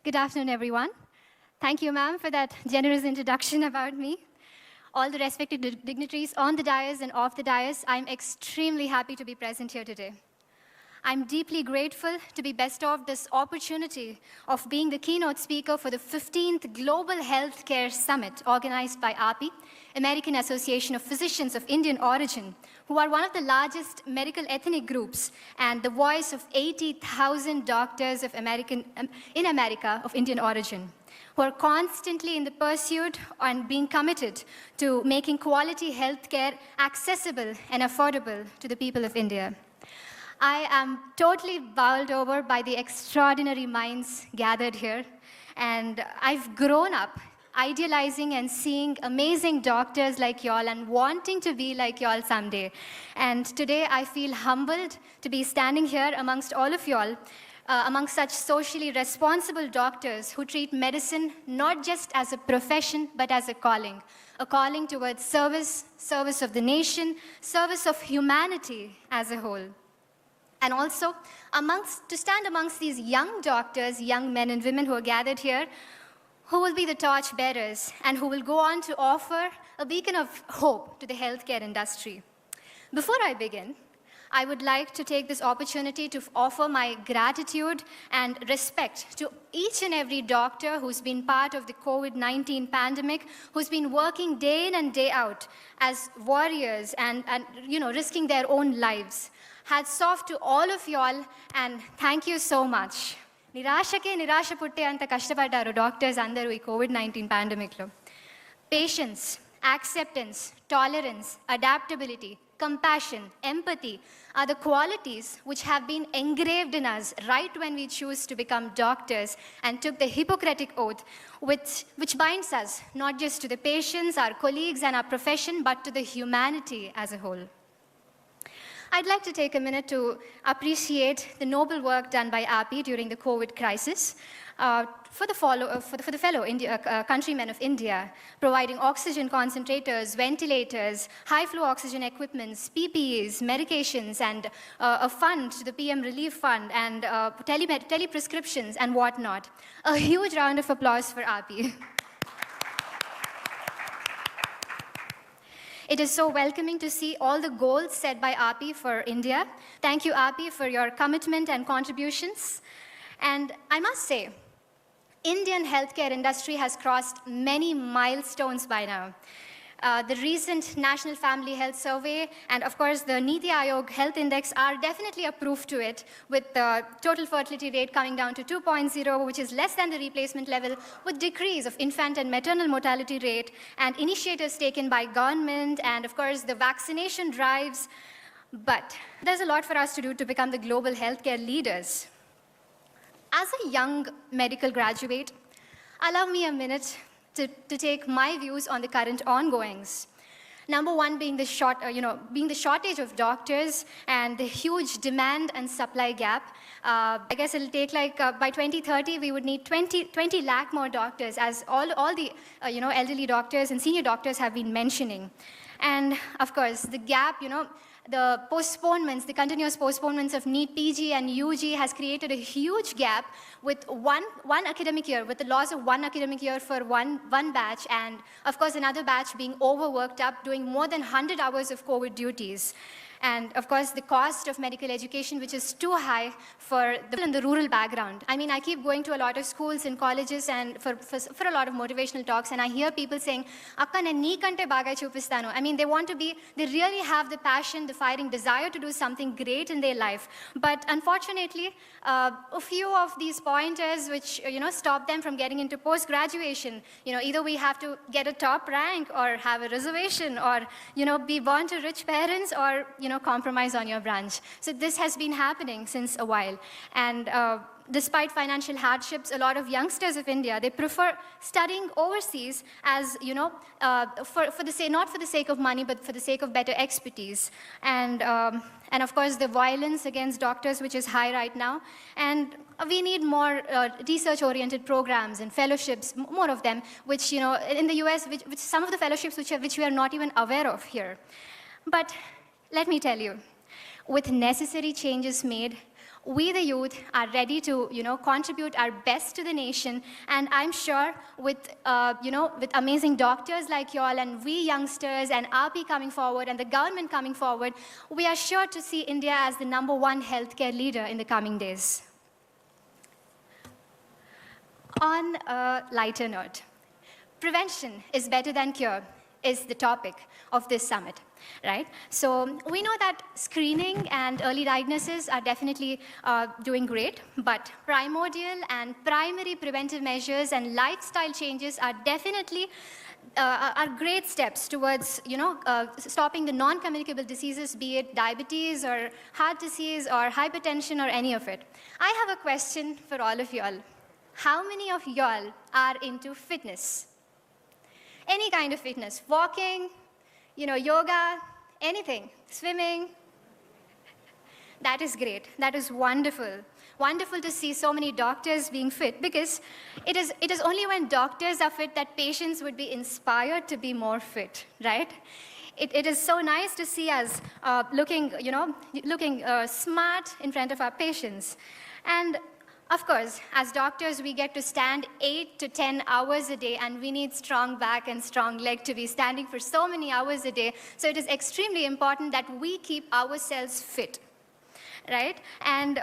Good afternoon, everyone. Thank you, ma'am, for that generous introduction about me. All the respected dignitaries on the dais and off the dais, I'm extremely happy to be present here today. I'm deeply grateful to be bestowed this opportunity of being the keynote speaker for the 15th Global Healthcare Summit organized by AAPI, American Association of Physicians of Indian Origin, who are one of the largest medical ethnic groups and the voice of 80,000 doctors of in America of Indian origin, who are constantly in the pursuit and being committed to making quality healthcare accessible and affordable to the people of India. I am totally bowled over by the extraordinary minds gathered here, and I've grown up idealizing and seeing amazing doctors like y'all and wanting to be like y'all someday. And today I feel humbled to be standing here amongst all of y'all, amongst such socially responsible doctors who treat medicine not just as a profession, but as a calling towards service of the nation, service of humanity as a whole. And also, to stand amongst these young doctors, young men and women who are gathered here, who will be the torch bearers and who will go on to offer a beacon of hope to the healthcare industry. Before I begin, I would like to take this opportunity to offer my gratitude and respect to each and every doctor who's been part of the COVID-19 pandemic, who's been working day in and day out as warriors and risking their own lives. Hats off to all of y'all, and thank you so much. Nirashake nirasha putte anta kashtapaddaru doctors andaru ee COVID-19 pandemic lo. Patience, acceptance, tolerance, adaptability, compassion, empathy are the qualities which have been engraved in us right when we choose to become doctors and took the Hippocratic Oath, which binds us not just to the patients, our colleagues, and our profession, but to the humanity as a whole. I'd like to take a minute to appreciate the noble work done by AAPI during the COVID crisis for the fellow countrymen of India, providing oxygen concentrators, ventilators, high-flow oxygen equipments, PPEs, medications, and a fund to the PM Relief Fund, and tele-prescriptions and whatnot. A huge round of applause for AAPI. It is so welcoming to see all the goals set by AAPI for India. Thank you, AAPI, for your commitment and contributions. And I must say, Indian healthcare industry has crossed many milestones by now. The recent National Family Health Survey and, of course, the Niti Aayog Health Index are definitely a proof to it, with the total fertility rate coming down to 2.0, which is less than the replacement level, with decrease of infant and maternal mortality rate, and initiatives taken by government, and, of course, the vaccination drives. But there's a lot for us to do to become the global healthcare leaders. As a young medical graduate, allow me a minute to take my views on the current ongoings. Number one being the shortage of doctors and the huge demand and supply gap. I guess it'll take by 2030 we would need 20 lakh more doctors, as all the elderly doctors and senior doctors have been mentioning. And of course the gap, the postponements, the continuous postponements of NEET PG and UG has created a huge gap with one academic year, with the loss of one academic year for one batch, and of course another batch being overworked up, doing more than 100 hours of COVID duties. And of course the cost of medical education, which is too high for the in the rural background. I mean, I keep going to a lot of schools and colleges and for a lot of motivational talks, and I hear people saying, "Akka nen nee kante baga chupistanu." I mean, they really have the passion, the firing desire to do something great in their life. But unfortunately, a few of these pointers which stop them from getting into post-graduation. Either we have to get a top rank, or have a reservation, or be born to rich parents, or compromise on your branch. So this has been happening since a while. And despite financial hardships, a lot of youngsters of India, they prefer studying overseas as, not for the sake of money, but for the sake of better expertise. And of course, the violence against doctors, which is high right now. And we need more research-oriented programs and fellowships, more of them, which, in the US, which some of the fellowships which we are not even aware of here. But let me tell you, with necessary changes made, We, the youth, are ready to, contribute our best to the nation. And I'm sure with, with amazing doctors like y'all and we youngsters and AAPI coming forward and the government coming forward, we are sure to see India as the #1 healthcare leader in the coming days. On a lighter note, prevention is better than cure is the topic of this summit, right? So we know that screening and early diagnosis are definitely doing great, but primordial and primary preventive measures and lifestyle changes are definitely are great steps towards, stopping the non-communicable diseases, be it diabetes or heart disease or hypertension or any of it. I have a question for all of y'all. How many of y'all are into fitness? Any kind of fitness, walking, yoga, anything, swimming. That is great. That is wonderful. Wonderful to see so many doctors being fit, because it is only when doctors are fit that patients would be inspired to be more fit, right? It is so nice to see us looking smart in front of our patients. And of course, as doctors, we get to stand 8 to 10 hours a day, and we need strong back and strong leg to be standing for so many hours a day. So it is extremely important that we keep ourselves fit, right? And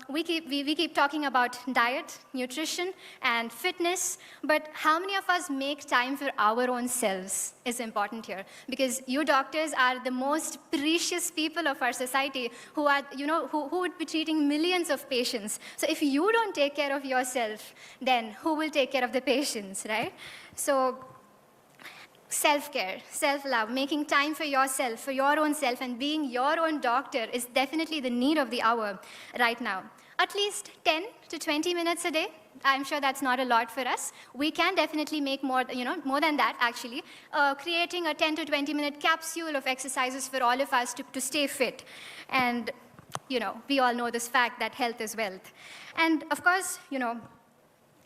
we keep talking about diet, nutrition, and fitness, but how many of us make time for our own selves is important here, because you doctors are the most precious people of our society who are, who would be treating millions of patients. So if you don't take care of yourself, then who will take care of the patients, right? So self-care, self-love, making time for yourself, for your own self, and being your own doctor is definitely the need of the hour right now. At least 10 to 20 minutes a day. I'm sure that's not a lot for us. We can definitely make more, more than that, actually. Creating a 10 to 20-minute capsule of exercises for all of us to stay fit. And, we all know this fact that health is wealth. And, of course,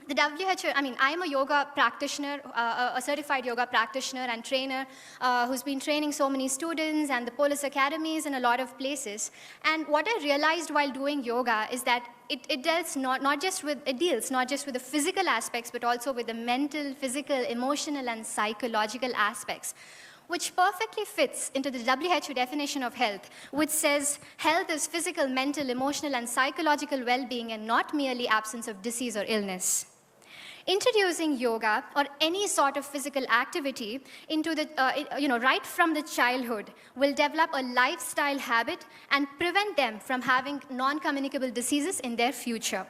the WHO, I'm a yoga practitioner, a certified yoga practitioner and trainer who's been training so many students and the police academies in a lot of places. And what I realized while doing yoga is that it deals not just with the physical aspects, but also with the mental, physical, emotional, and psychological aspects, which perfectly fits into the WHO definition of health, which says health is physical, mental, emotional, and psychological well-being, and not merely absence of disease or illness. Introducing yoga or any sort of physical activity into the, right from the childhood will develop a lifestyle habit and prevent them from having non-communicable diseases in their future.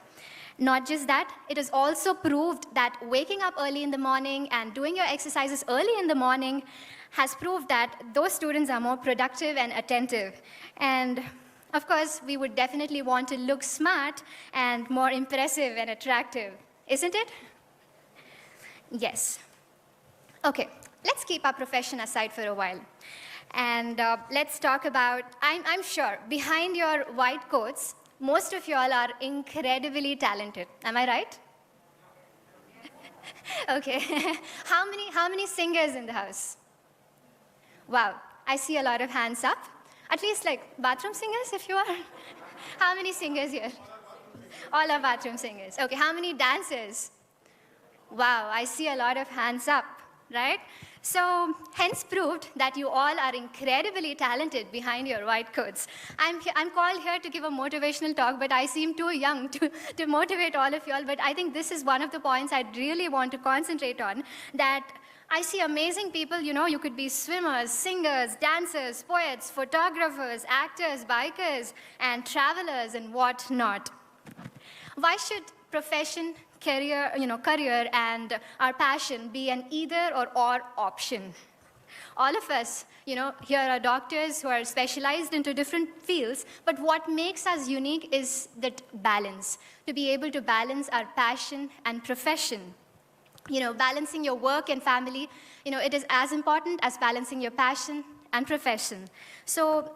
Not just that, it is also proved that waking up early in the morning and doing your exercises early in the morning has proved that those students are more productive and attentive. And of course, we would definitely want to look smart and more impressive and attractive, isn't it? Yes. Okay, let's keep our profession aside for a while. And let's talk about, I'm sure, behind your white coats, most of you all are incredibly talented. Am I right? Okay. How many singers in the house? Wow, I see a lot of hands up. At least like bathroom singers, if you are. How many singers here? All are bathroom singers. Okay, how many dancers? Wow, I see a lot of hands up, right? So, hence proved that you all are incredibly talented behind your white coats. I'm called here to give a motivational talk, but I seem too young to motivate all of you all. But I think this is one of the points I'd really want to concentrate on, that I see amazing people, you could be swimmers, singers, dancers, poets, photographers, actors, bikers, and travelers, and whatnot. Why should profession, career and our passion be an either or option? All of us, here are doctors who are specialized into different fields, but what makes us unique is that balance, to be able to balance our passion and profession. Balancing your work and family, it is as important as balancing your passion and profession. So,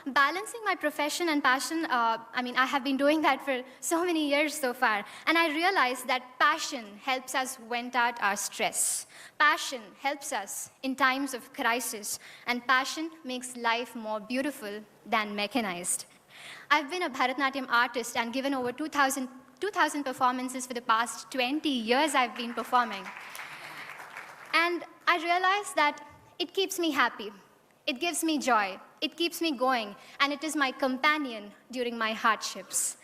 balancing my profession and passion, I have been doing that for so many years so far. And I realized that passion helps us vent out our stress. Passion helps us in times of crisis. And passion makes life more beautiful than mechanized. I've been a Bharatanatyam artist and given over 2,000 performances for the past 20 years I've been performing. And I realized that it keeps me happy. It gives me joy. It keeps me going. And it is my companion during my hardships.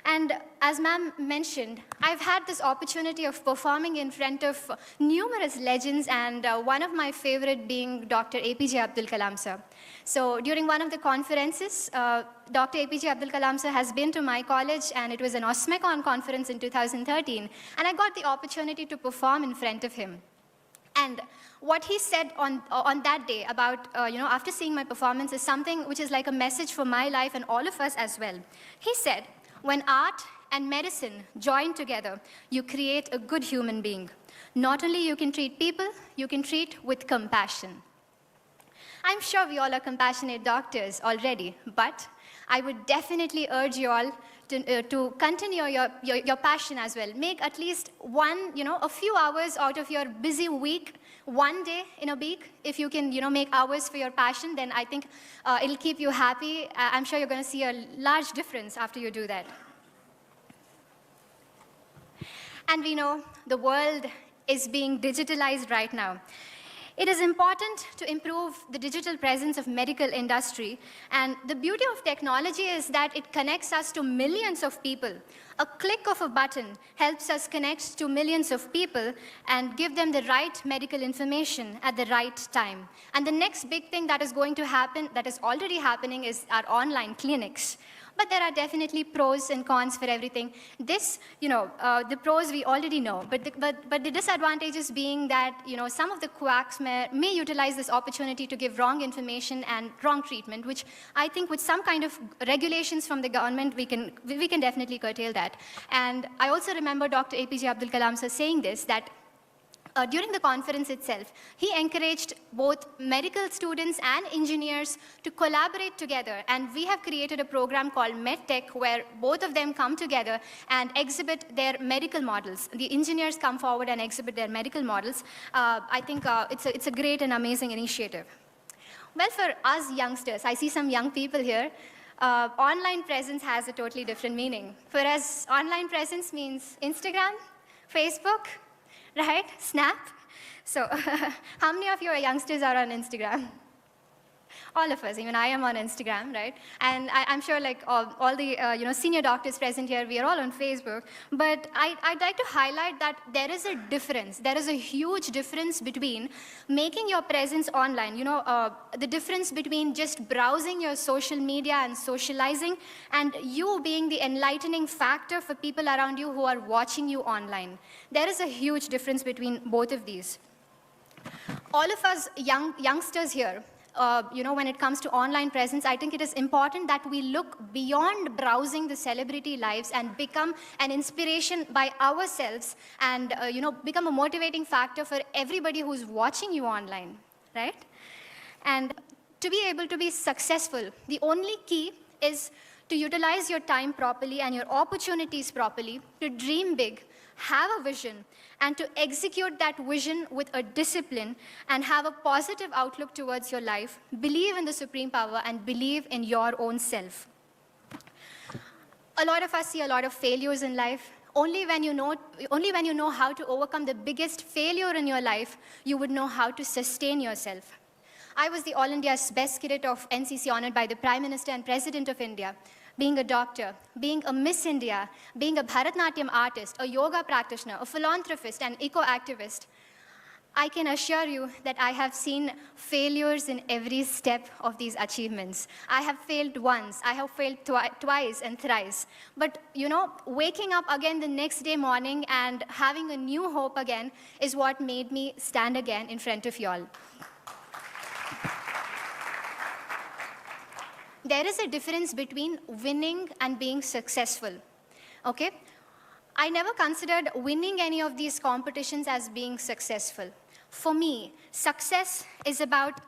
And as ma'am mentioned, I've had this opportunity of performing in front of numerous legends, and one of my favorite being Dr. APJ Abdul Kalam sir. So during one of the conferences, Dr. APJ Abdul Kalam sir has been to my college, and it was an OSMECON conference in 2013, and I got the opportunity to perform in front of him. And what he said on that day about, after seeing my performance is something which is like a message for my life and all of us as well. He said, when art and medicine join together, you create a good human being. Not only you can treat people, you can treat with compassion. I'm sure we all are compassionate doctors already, but I would definitely urge you all to continue your passion as well. Make at least a few hours out of your busy week, one day in a week. If you can, make hours for your passion, then I think it'll keep you happy. I'm sure you're going to see a large difference after you do that. And we know the world is being digitalized right now. It is important to improve the digital presence of medical industry, and the beauty of technology is that it connects us to millions of people. A click of a button helps us connect to millions of people and give them the right medical information at the right time. And the next big thing that is going to happen, that is already happening, is our online clinics. But there are definitely pros and cons for everything. This, the pros we already know, but the disadvantages being that, some of the quacks may utilize this opportunity to give wrong information and wrong treatment, which I think with some kind of regulations from the government, we can definitely curtail that. And I also remember Dr. APJ Abdul Kalam sir saying this, that during the conference itself, he encouraged both medical students and engineers to collaborate together. And we have created a program called MedTech, where both of them come together and exhibit their medical models. The engineers come forward and exhibit their medical models. I think it's a great and amazing initiative. Well, for us youngsters, I see some young people here, online presence has a totally different meaning. For us, online presence means Instagram, Facebook, right? Snap. So how many of your youngsters are on Instagram? All of us, even I am on Instagram, right? And I'm sure like all the senior doctors present here, we are all on Facebook. But I'd like to highlight that there is a difference. There is a huge difference between making your presence online, the difference between just browsing your social media and socializing, and you being the enlightening factor for people around you who are watching you online. There is a huge difference between both of these. All of us youngsters here, when it comes to online presence, I think it is important that we look beyond browsing the celebrity lives and become an inspiration by ourselves and, become a motivating factor for everybody who's watching you online, right? And to be able to be successful, the only key is to utilize your time properly and your opportunities properly, to dream big, have a vision, and to execute that vision with a discipline and have a positive outlook towards your life, believe in the supreme power, and believe in your own self. A lot of us see a lot of failures in life. Only when you know how to overcome the biggest failure in your life, you would know how to sustain yourself. I was the All India's Best Cadet of NCC honored by the Prime Minister and President of India. Being a doctor, being a Miss India, being a Bharatanatyam artist, a yoga practitioner, a philanthropist, and eco-activist, I can assure you that I have seen failures in every step of these achievements. I have failed once, I have failed twice and thrice. But, waking up again the next day morning and having a new hope again is what made me stand again in front of you all. There is a difference between winning and being successful, okay? I never considered winning any of these competitions as being successful. For me, success is about,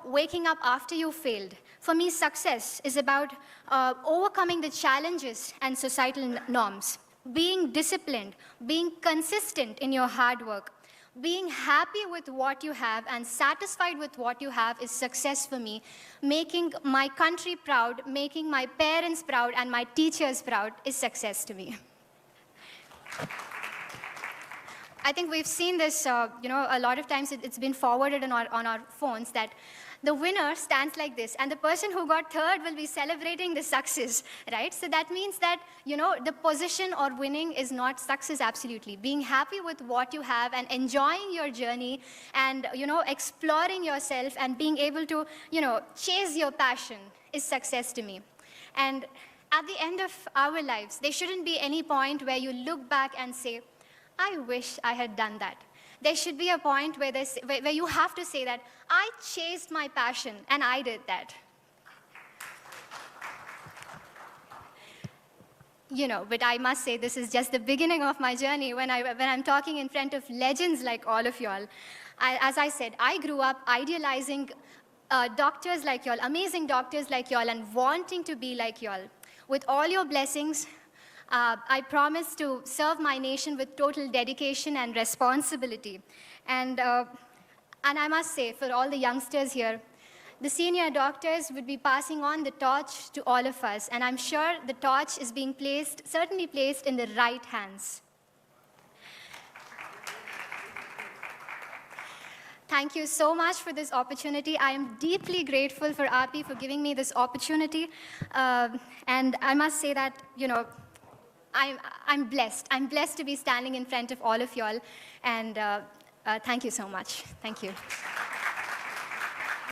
waking up after you failed. For me, success is about overcoming the challenges and societal norms, being disciplined, being consistent in your hard work, Being happy with what you have and satisfied with what you have is success for me. Making my country proud, making my parents proud, and my teachers proud is success to me. I think we've seen this, a lot of times it's been forwarded on our phones that the winner stands like this, and the person who got third will be celebrating the success, right? So that means that, the position or winning is not success absolutely. Being happy with what you have and enjoying your journey and, exploring yourself and being able to, chase your passion is success to me. And at the end of our lives, there shouldn't be any point where you look back and say, I wish I had done that. There should be a point where you have to say that, I chased my passion and I did that. But I must say this is just the beginning of my journey when I'm talking in front of legends like all of y'all. As I said, I grew up idealizing doctors like y'all, amazing doctors like y'all, and wanting to be like y'all. With all your blessings, I promise to serve my nation with total dedication and responsibility. And I must say, for all the youngsters here, the senior doctors would be passing on the torch to all of us. And I'm sure the torch is being certainly placed in the right hands. Thank you so much for this opportunity. I am deeply grateful for AAPI for giving me this opportunity. And I must say that, I'm blessed. I'm blessed to be standing in front of all of y'all. And thank you so much. Thank you.